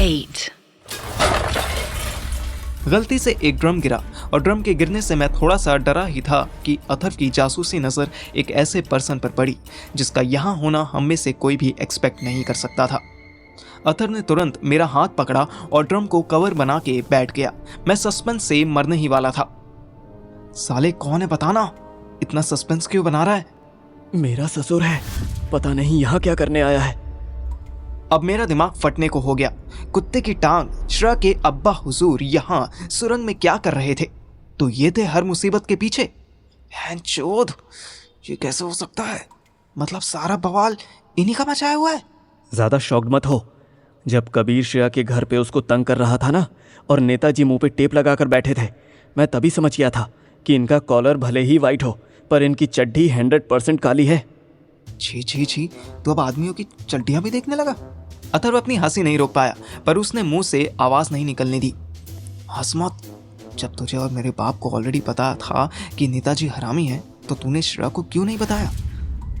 8. गलती से एक ड्रम गिरा और ड्रम के गिरने से मैं थोड़ा सा डरा ही था कि अथर्व की जासूसी नज़र एक ऐसे पर्सन पर पड़ी जिसका यहाँ होना हम में से कोई भी एक्सपेक्ट नहीं कर सकता था। अथर्व ने तुरंत मेरा हाथ पकड़ा और ड्रम को कवर बना के बैठ गया। मैं सस्पेंस से मरने ही वाला था। साले कौन है बताना, इतना सस्पेंस क्यों बना रहा है? मेरा ससुर है, पता नहीं यहाँ क्या करने आया है। अब मेरा दिमाग फटने को हो गया। कुत्ते की टांग श्रेया के अब्बा हुजूर यहाँ सुरंग में क्या कर रहे थे? तो ये थे हर मुसीबत के पीछे। हैंचोद, ये कैसे हो सकता है? मतलब सारा बवाल इन्हीं का मचाया हुआ है। ज्यादा शॉक्ड मत हो। जब कबीर श्रेया के घर पे उसको तंग कर रहा था ना, और नेताजी मुंह पे टेप लगाकर बैठे थे, मैं तभी समझ गया था कि इनका कॉलर भले ही वाइट हो पर इनकी चड्ढी 100% काली है। छी छी छी, तो अब आदमियों की चड्डियां भी देखने लगा। अथर्व अपनी हंसी नहीं रोक पाया, पर उसने मुंह से आवाज नहीं निकलने दी। हंस मत, जब तुझे और मेरे बाप को ऑलरेडी पता था कि नेताजी हरामी है, तो तूने श्रेया को क्यों नहीं बताया?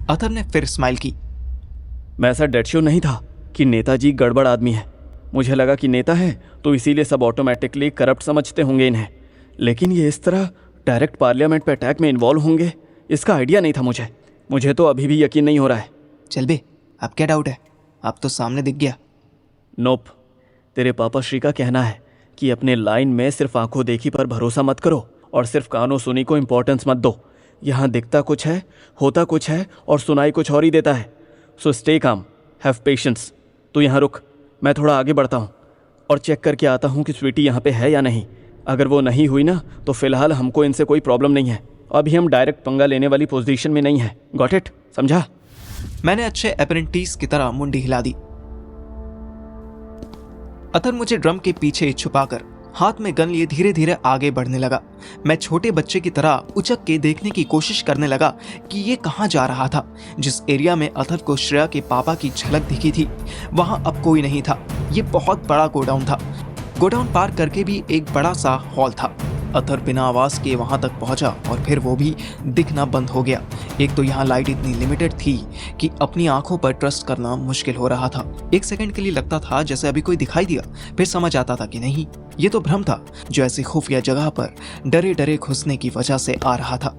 अथर्व ने फिर स्माइल की। मैं ऐसा डेड श्योर नहीं था कि नेताजी गड़बड़ आदमी है। मुझे लगा कि नेता है तो इसीलिए सब ऑटोमेटिकली करप्ट समझते होंगे इन्हें, लेकिन ये इस तरह डायरेक्ट पार्लियामेंट पे अटैक में इन्वॉल्व होंगे, इसका आइडिया नहीं था मुझे तो अभी भी यकीन नहीं हो रहा है। चल बे, अब क्या डाउट है? अब तो सामने दिख गया। नोप, तेरे पापा श्री का कहना है कि अपने लाइन में सिर्फ आंखों देखी पर भरोसा मत करो और सिर्फ कानों सुनी को इम्पोर्टेंस मत दो। यहाँ दिखता कुछ है, होता कुछ है और सुनाई कुछ और ही देता है। So stay calm, have patience. तू यहाँ रुक, मैं थोड़ा आगे बढ़ता हूँ और चेक करके आता हूँ कि स्वीटी यहाँ पे है या नहीं। अगर वो नहीं हुई ना, तो फिलहाल हमको इनसे कोई प्रॉब्लम नहीं है। अभी हम डायरेक्ट पंगा लेने वाली पोजीशन में नहीं है। Got it? समझा? मैंने अच्छे अप्रेंटिस की तरह मुंडी हिला दी। अथर्व मुझे ड्रम के पीछे छुपाकर हाथ में गन लिए धीरे धीरे आगे बढ़ने लगा। मैं छोटे बच्चे की तरह उचक के देखने की कोशिश करने लगा कि ये कहाँ जा रहा था। जिस एरिया में अथर्व को श्रेया के पापा की झलक दिखी थी, वहां अब कोई नहीं था। ये बहुत बड़ा गोडाउन था। गोडाउन पार करके भी एक बड़ा सा हॉल था। अथर्व बिना आवाज के वहां तक पहुंचा और फिर वो भी दिखना बंद हो गया। एक तो यहाँ लाइट इतनी लिमिटेड थी कि अपनी आंखों पर ट्रस्ट करना मुश्किल हो रहा था। एक सेकंड के लिए लगता था जैसे अभी कोई दिखाई दिया, फिर समझ आता था कि नहीं, ये तो भ्रम था जो ऐसी खुफिया जगह पर डरे डरे घुसने की वजह से आ रहा था।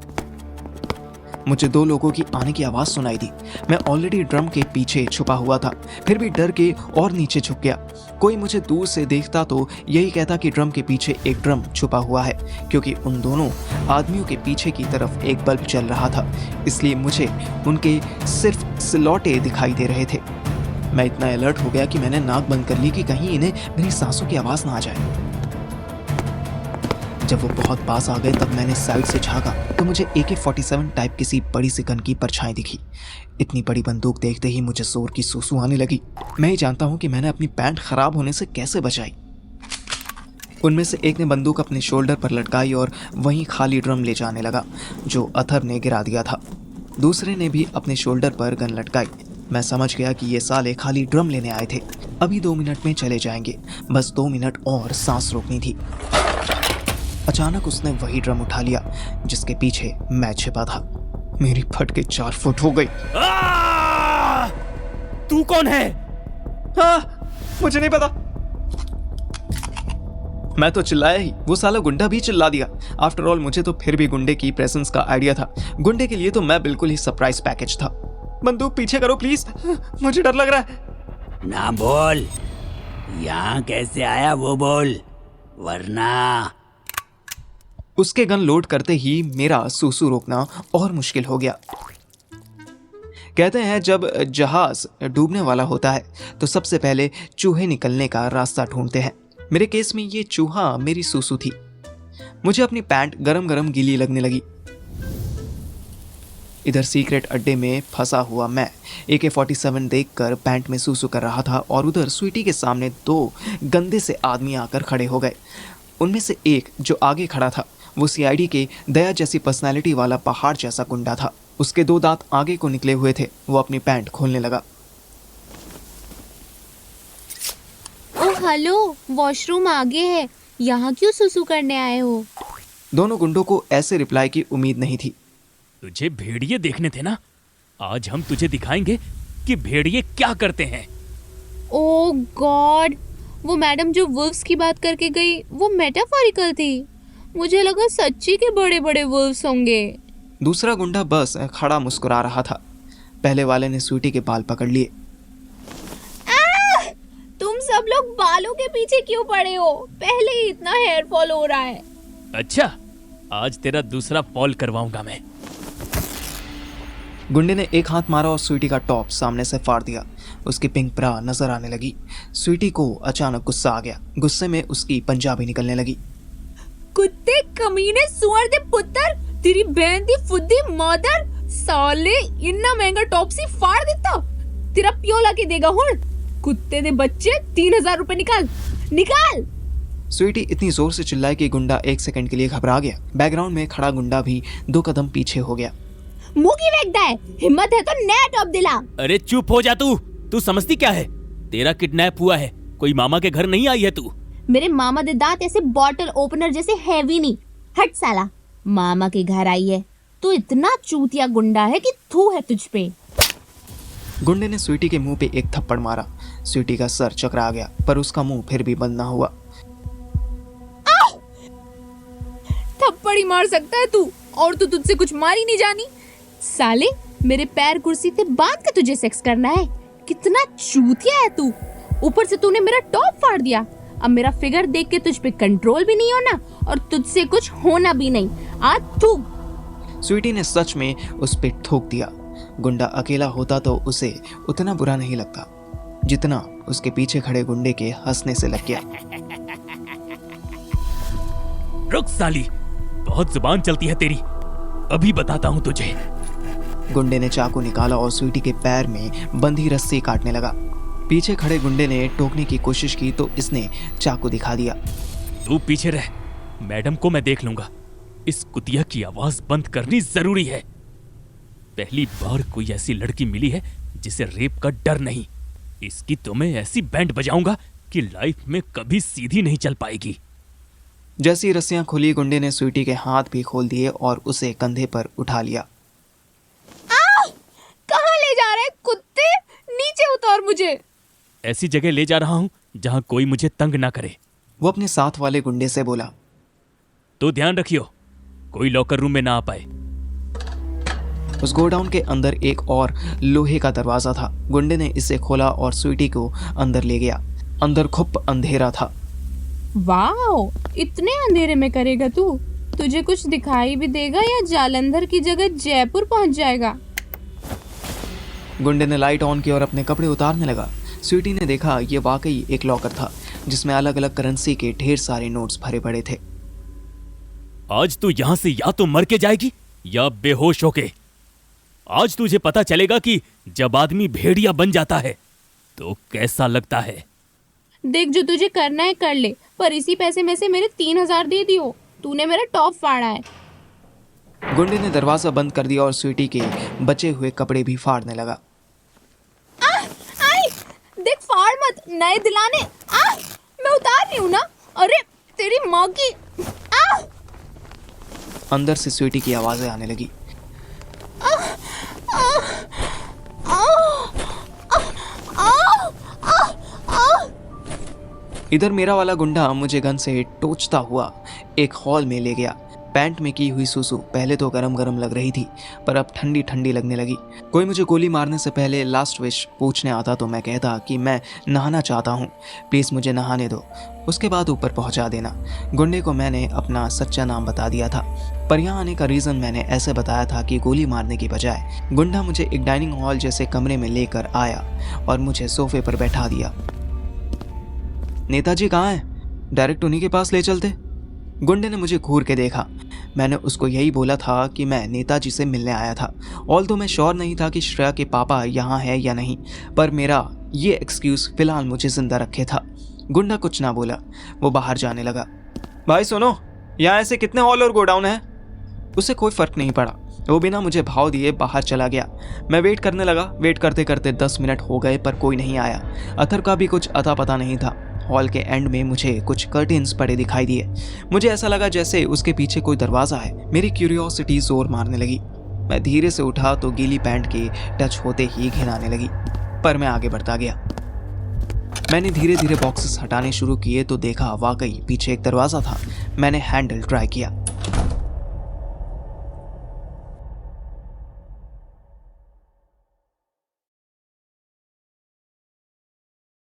मुझे दो लोगों की आने की आवाज सुनाई दी। मैं ऑलरेडी ड्रम के पीछे छुपा हुआ था, फिर भी डर के और नीचे छुप गया। कोई मुझे दूर से देखता तो यही कहता कि ड्रम के पीछे एक ड्रम छुपा हुआ है, क्योंकि उन दोनों आदमियों के पीछे की तरफ एक बल्ब जल रहा था, इसलिए मुझे उनके सिर्फ सिलौटे दिखाई दे रहे थे। मैं इतना अलर्ट हो गया कि मैंने नाक बंद कर ली कि कहीं इन्हें मेरी सांसों की आवाज ना आ जाए। जब वो बहुत पास आ गए तब मैंने साइड से झांका तो मुझे AK-47 टाइप किसी बड़ी सी गन की परछाई दिखी। इतनी बड़ी बंदूक देखते ही मुझे जोर की सूसू आने लगी। मैं ही जानता हूँ कि मैंने अपनी पैंट खराब होने से कैसे बचाई। उनमें से एक ने बंदूक अपने शोल्डर पर लटकाई और वहीं खाली ड्रम ले जाने लगा जो अथर्व ने गिरा दिया था। दूसरे ने भी अपने शोल्डर पर गन लटकाई। मैं समझ गया कि ये साले खाली ड्रम लेने आए थे। अभी 2 मिनट में चले जाएंगे, बस 2 मिनट और सांस रोकनी थी। अचानक उसने वही ड्रम उठा लिया जिसके पीछे मैं छिपा था। मेरी फट के 4 फुट हो गई। तू कौन है? मुझे नहीं पता। मैं तो चिल्लाया ही, वो साला गुंडा भी चिल्ला दिया। आफ्टर ऑल मुझे तो फिर भी गुंडे की प्रेजेंस का आइडिया था। गुंडे के लिए तो मैं बिल्कुल ही सरप्राइज पैकेज था। बंदूक पीछे करो प्लीज, मुझे डर लग रहा है। ना बोल, यहाँ कैसे आया वो बोल, वरना। उसके गन लोड करते ही मेरा सूसू रोकना और मुश्किल हो गया। कहते हैं जब जहाज डूबने वाला होता है तो सबसे पहले चूहे निकलने का रास्ता ढूंढते हैं। मेरे केस में ये चूहा मेरी सूसू थी। मुझे अपनी पैंट गरम गरम गीली लगने लगी। इधर सीक्रेट अड्डे में फंसा हुआ मैं AK-47 देखकर पैंट में सूसू कर रहा था और उधर स्वीटी के सामने 2 गंदे से आदमी आकर खड़े हो गए। उनमें से एक जो आगे खड़ा था वो CID के दया जैसी पर्सनालिटी वाला पहाड़ जैसा गुंडा था। उसके 2 दांत आगे को निकले हुए थे। वो अपनी पैंट खोलने लगा। ओह हेलो, वॉशरूम आगे है, यहाँ क्यों सुसु करने आए हो? दोनों गुंडों को ऐसे रिप्लाई की उम्मीद नहीं थी। तुझे भेड़िए देखने थे ना, आज हम तुझे दिखाएंगे कि भेड़िए क्या करते हैं। ओह गॉड, वो मैडम जो वुल्व्स की बात करके गई वो मेटाफोरिकल थी। मुझे लगा सच्ची के बड़े बड़े वुल्व्स होंगे। दूसरा गुंडा बस खड़ा मुस्कुरा रहा था। पहले वाले ने स्वीटी के बाल पकड़ लिए। तुम सब लोग बालों के पीछे क्यों पड़े हो? पहले ही इतना हेयर फॉल हो रहा है। अच्छा, आज तेरा दूसरा फॉल करवाऊंगा मैं। गुंडे ने एक हाथ मारा और स्वीटी का टॉप सामने से फाड़ दिया। उसकी पिंक ब्रा नजर आने लगी। स्वीटी को अचानक गुस्सा आ गया। गुस्से में उसकी पंजाबी निकलने लगी। कुत्ते, कमीने, सुअर दे पुत्तर, तेरी बहन दी फुद्दी मदर, साले इतना महंगा टॉप सी फाड़ देता। तेरा प्यो ला के देगा हुण। कुत्ते दे बच्चे, 3000 रुपए निकाल निकाल। स्वीटी इतनी जोर से चिल्लाई कि गुंडा 1 सेकंड के लिए घबरा गया। बैकग्राउंड में खड़ा गुंडा भी 2 कदम पीछे हो गया। मुंह की वेखदा है, हिम्मत है तो नया टॉप दिला। अरे चुप हो जा तू समझती क्या है? तेरा किडनैप हुआ है, कोई मामा के घर नहीं आई है तू। मेरे मामा दे दांत ऐसे बॉटल ओपनर जैसे हैवी नहीं। हट साला, मामा के घर आई है। तू इतना चूतिया गुंडा है कि थू है तुझ पे। गुंडे ने स्वीटी के मुंह पे एक थप्पड़ मारा। स्वीटी का सर चकरा गया, पर उसका मुंह फिर भी बंद ना हुआ। थप्पड़ ही मार सकता है तू, और तू तुझसे कुछ मार ही नहीं जानी। साले, मेरे पैर कुर्सी से बांध के तुझे सेक्स करना है? कितना चूतिया है तू। ऊपर से तूने मेरा टॉप फाड़ दिया। अब मेरा फिगर देख के तुझ पे कंट्रोल भी नहीं होना और तुझसे कुछ होना भी नहीं। आज तू। स्वीटी ने सच में उस पे थूक दिया। गुंडा अकेला होता तो उसे उतना बुरा नहीं लगता जितना उसके पीछे खड़े गुंडे के हंसने से लग गया। रुक साली, बहुत जुबान चलती है तेरी, अभी बताता हूँ तुझे। गुंडे ने चाकू निकाला और स्वीटी के पैर में बंधी रस्सी काटने लगा। पीछे खड़े गुंडे ने टोकने की कोशिश की तो इसने चाकू दिखा दिया। तू पीछे रह, मैडम को मैं देख लूंगा। इस कुतिया की आवाज बंद करनी जरूरी है। पहली बार कोई ऐसी लड़की मिली है जिसे रेप का डर नहीं। इसकी तो मैं ऐसी बैंड बजाऊंगा कि लाइफ में कभी सीधी नहीं चल पाएगी। जैसी रस्सियां खुली, गुंडे ने स्वीटी के हाथ भी खोल दिए और उसे कंधे पर उठा लिया। कहाँ ले जा रहे कुत्ते? नीचे उतार मुझे। ऐसी जगह ले जा रहा हूं जहां कोई मुझे तंग ना करे। वो अपने साथ वाले गुंडे से बोला। तो ध्यान रखियो, कोई लॉकर रूम में ना आ पाए। उस गोडाउन के अंदर एक और लोहे का दरवाजा था। गुंडे ने इसे खोला और स्वीटी को अंदर ले गया। अंदर खूब अंधेरा था। वाओ, इतने अंधेरे में करेगा तू? तुझे कुछ दिखाई भी देगा या जालंधर की जगह जयपुर पहुंच जाएगा? गुंडे ने लाइट ऑन की और अपने कपड़े उतारने लगा। स्वीटी ने देखा ये वाकई एक लॉकर था जिसमें अलग अलग करेंसी के ढेर सारे नोट्स भरे पड़े थे। आज तू यहां से या तो मर के जाएगी या बेहोश होके। आज तुझे पता चलेगा कि जब आदमी भेड़िया बन जाता है तो कैसा लगता है। देख, जो तुझे करना है कर ले, पर इसी पैसे में से मेरे 3000 दे दियो। तूने मेरा टॉप फाड़ा है। गुंडे ने दरवाजा बंद कर दिया और स्वीटी के बचे हुए कपड़े भी फाड़ने लगा। आई, देख, फाड़ मत, नए दिलाने। मैं उतार रही हूँ ना। अरे तेरी माँ की। अंदर से स्वीटी की आवाजें आने लगी। इधर मेरा वाला गुंडा मुझे गन से टोचता हुआ एक हॉल में ले गया। पैंट में की हुई सुसु पहले तो गरम गरम लग रही थी, पर अब ठंडी ठंडी लगने लगी। कोई मुझे गोली मारने से पहले लास्ट विश पूछने आता तो मैं कहता कि मैं नहाना चाहता हूँ, प्लीज़ मुझे नहाने दो, उसके बाद ऊपर पहुँचा देना। गुंडे को मैंने अपना सच्चा नाम बता दिया था, पर यहाँ आने का रीज़न मैंने ऐसे बताया था कि गोली मारने की बजाय गुंडा मुझे एक डाइनिंग हॉल जैसे कमरे में लेकर आया और मुझे सोफे पर बैठा दिया। नेताजी कहाँ हैं? डायरेक्ट उन्हीं के पास ले चलते। गुंडे ने मुझे घूर के देखा। मैंने उसको यही बोला था कि मैं नेताजी से मिलने आया था। ऑल्दो मैं श्योर नहीं था कि श्रेया के पापा यहाँ है या नहीं, पर मेरा ये एक्सक्यूज़ फ़िलहाल मुझे ज़िंदा रखे था। गुंडा कुछ ना बोला, वो बाहर जाने लगा। भाई सुनो, यहाँ ऐसे कितने हॉल और गोडाउन है? उसे कोई फ़र्क नहीं पड़ा, वो बिना मुझे भाव दिए बाहर चला गया। मैं वेट करने लगा। वेट करते करते 10 मिनट हो गए पर कोई नहीं आया। अथर का भी कुछ अता पता नहीं था। हॉल के एंड में मुझे कुछ कर्टेन्स पड़े दिखाई दिए। मुझे ऐसा लगा जैसे उसके पीछे कोई दरवाज़ा है। मेरी क्यूरियोसिटी जोर मारने लगी। मैं धीरे से उठा तो गीली पैंट के टच होते ही घिन आने लगी, पर मैं आगे बढ़ता गया। मैंने धीरे धीरे बॉक्सेस हटाने शुरू किए तो देखा वाकई पीछे एक दरवाज़ा था। मैंने हैंडल ट्राई किया